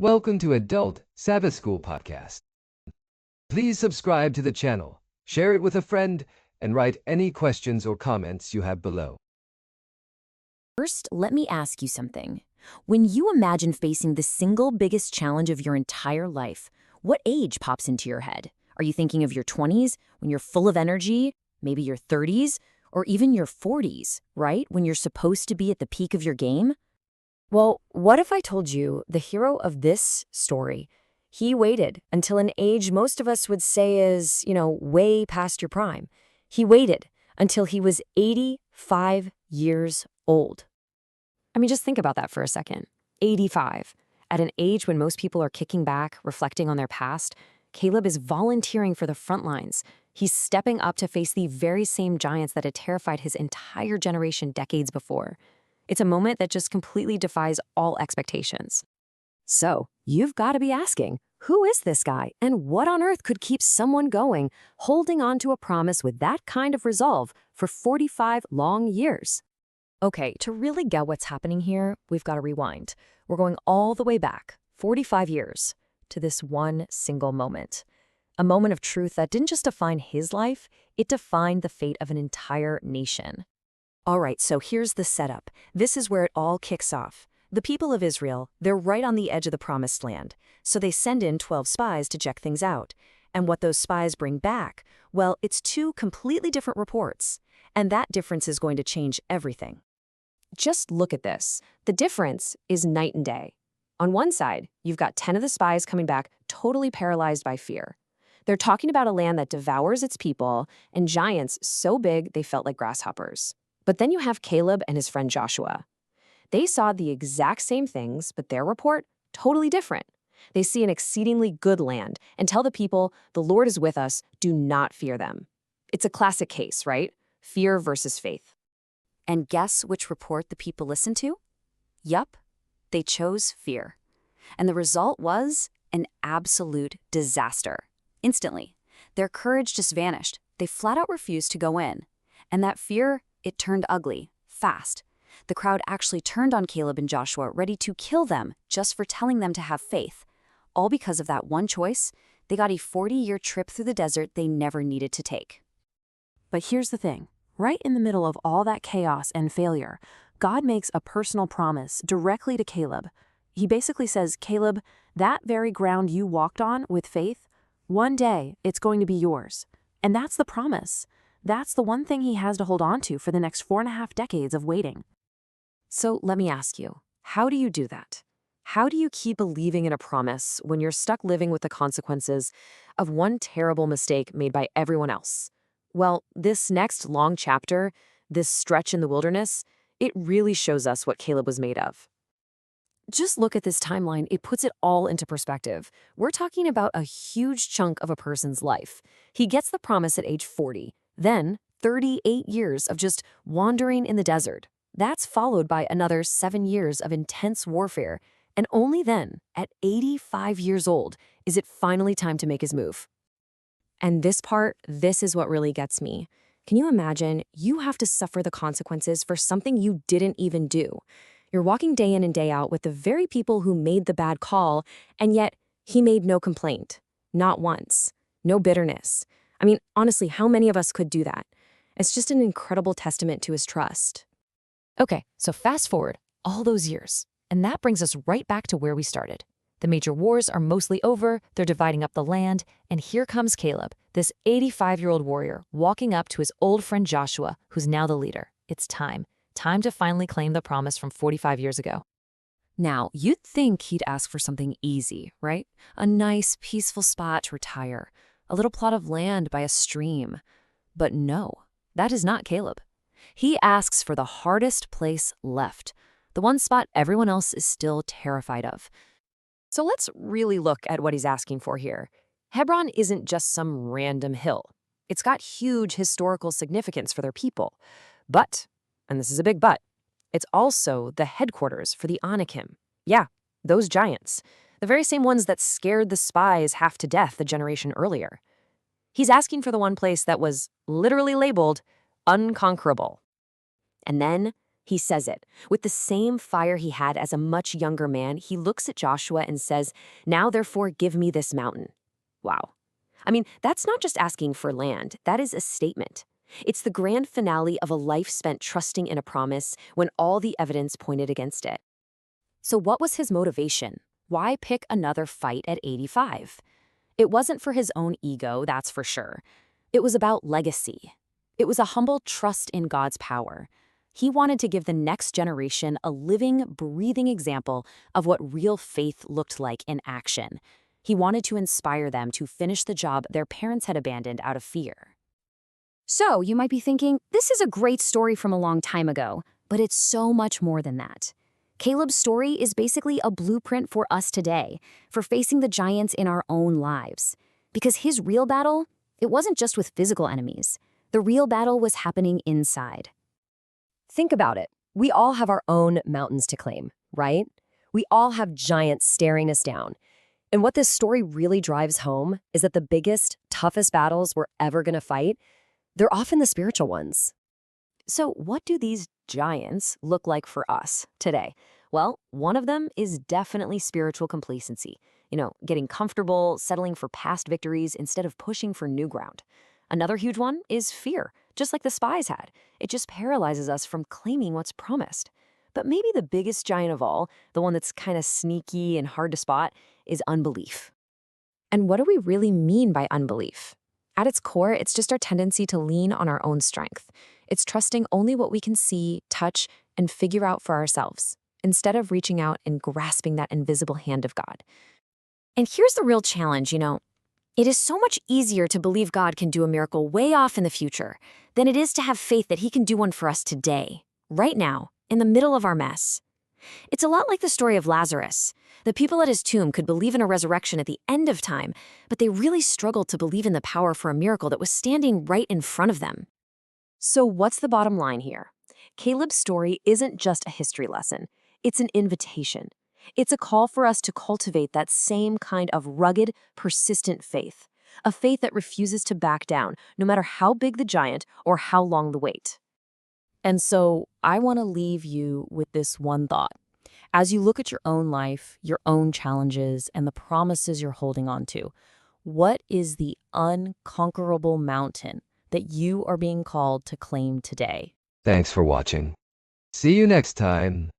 Welcome to Adult Sabbath School Podcast. Please subscribe to the channel, share it with a friend, and write any questions or comments you have below. First, let me ask you something. When you imagine facing the single biggest challenge of your entire life, what age pops into your head? Are you thinking of your 20s, when you're full of energy, maybe your 30s, or even your 40s, right? When you're supposed to be at the peak of your game? Well, what if I told you the hero of this story, he waited until an age most of us would say is, way past your prime. He waited until he was 85 years old. I mean, just think about that for a second. 85. At an age when most people are kicking back, reflecting on their past, Caleb is volunteering for the front lines. He's stepping up to face the very same giants that had terrified his entire generation decades before. It's a moment that just completely defies all expectations. So, you've got to be asking, who is this guy, and what on earth could keep someone going, holding on to a promise with that kind of resolve for 45 long years? Okay, to really get what's happening here, we've got to rewind. We're going all the way back, 45 years, to this one single moment. A moment of truth that didn't just define his life, it defined the fate of an entire nation. All right, so here's the setup. This is where it all kicks off. The people of Israel, they're right on the edge of the promised land. So they send in 12 spies to check things out. And what those spies bring back, well, it's two completely different reports. And that difference is going to change everything. Just look at this. The difference is night and day. On one side, you've got 10 of the spies coming back totally paralyzed by fear. They're talking about a land that devours its people and giants so big they felt like grasshoppers. But then you have Caleb and his friend Joshua. They saw the exact same things, but their report, totally different. They see an exceedingly good land and tell the people, the Lord is with us, do not fear them. It's a classic case, right? Fear versus faith. And guess which report the people listened to? Yup, they chose fear. And the result was an absolute disaster. Instantly, their courage just vanished. They flat out refused to go in. And that fear, it turned ugly, fast. The crowd actually turned on Caleb and Joshua, ready to kill them just for telling them to have faith. All because of that one choice, they got a 40-year trip through the desert they never needed to take. But here's the thing. Right in the middle of all that chaos and failure, God makes a personal promise directly to Caleb. He basically says, Caleb, that very ground you walked on with faith, one day it's going to be yours. And that's the promise. That's the one thing he has to hold on to for the next 4.5 decades of waiting. So let me ask you, how do you do that? How do you keep believing in a promise when you're stuck living with the consequences of one terrible mistake made by everyone else? Well, this next long chapter, this stretch in the wilderness, it really shows us what Caleb was made of. Just look at this timeline. It puts it all into perspective. We're talking about a huge chunk of a person's life. He gets the promise at age 40. Then, 38 years of just wandering in the desert. That's followed by another 7 years of intense warfare. And only then, at 85 years old, is it finally time to make his move. And this is what really gets me. Can you imagine you have to suffer the consequences for something you didn't even do? You're walking day in and day out with the very people who made the bad call, and yet he made no complaint. Not once. No bitterness. I mean, honestly, how many of us could do that? It's just an incredible testament to his trust. Okay, so fast forward all those years, and that brings us right back to where we started. The major wars are mostly over, they're dividing up the land, and here comes Caleb, this 85-year-old warrior, walking up to his old friend Joshua, who's now the leader. It's time to finally claim the promise from 45 years ago. Now, you'd think he'd ask for something easy, right? A nice, peaceful spot to retire. A little plot of land by a stream. But no, that is not Caleb. He asks for the hardest place left, the one spot everyone else is still terrified of. So let's really look at what he's asking for here. Hebron isn't just some random hill. It's got huge historical significance for their people. But, and this is a big but, it's also the headquarters for the Anakim. Yeah, those giants. The very same ones that scared the spies half to death the generation earlier. He's asking for the one place that was literally labeled unconquerable. And then He says it. With the same fire he had as a much younger man, he looks at Joshua and says, "Now therefore give me this mountain." Wow. I mean, that's not just asking for land, that is a statement. It's the grand finale of a life spent trusting in a promise when all the evidence pointed against it. So what was his motivation? Why pick another fight at 85? It wasn't for his own ego, that's for sure. It was about legacy. It was a humble trust in God's power. He wanted to give the next generation a living, breathing example of what real faith looked like in action. He wanted to inspire them to finish the job their parents had abandoned out of fear. So, you might be thinking, this is a great story from a long time ago, but it's so much more than that. Caleb's story is basically a blueprint for us today, for facing the giants in our own lives. Because his real battle, it wasn't just with physical enemies. The real battle was happening inside. Think about it. We all have our own mountains to claim, right? We all have giants staring us down. And what this story really drives home is that the biggest, toughest battles we're ever going to fight, they're often the spiritual ones. So, what do these giants look like for us today? Well, one of them is definitely spiritual complacency. Getting comfortable, settling for past victories instead of pushing for new ground. Another huge one is fear, just like the spies had. It just paralyzes us from claiming what's promised. But maybe the biggest giant of all, the one that's kind of sneaky and hard to spot, is unbelief. And what do we really mean by unbelief? At its core, it's just our tendency to lean on our own strength. It's trusting only what we can see, touch, and figure out for ourselves, instead of reaching out and grasping that invisible hand of God. And here's the real challenge, It is so much easier to believe God can do a miracle way off in the future than it is to have faith that he can do one for us today, right now, in the middle of our mess. It's a lot like the story of Lazarus. The people at his tomb could believe in a resurrection at the end of time, but they really struggled to believe in the power for a miracle that was standing right in front of them. So what's the bottom line here? Caleb's story isn't just a history lesson. It's an invitation. It's a call for us to cultivate that same kind of rugged, persistent faith. A faith that refuses to back down, no matter how big the giant or how long the wait. And so I want to leave you with this one thought. As you look at your own life, your own challenges, and the promises you're holding on to, what is the unconquerable mountain that you are being called to claim today? Thanks for watching. See you next time.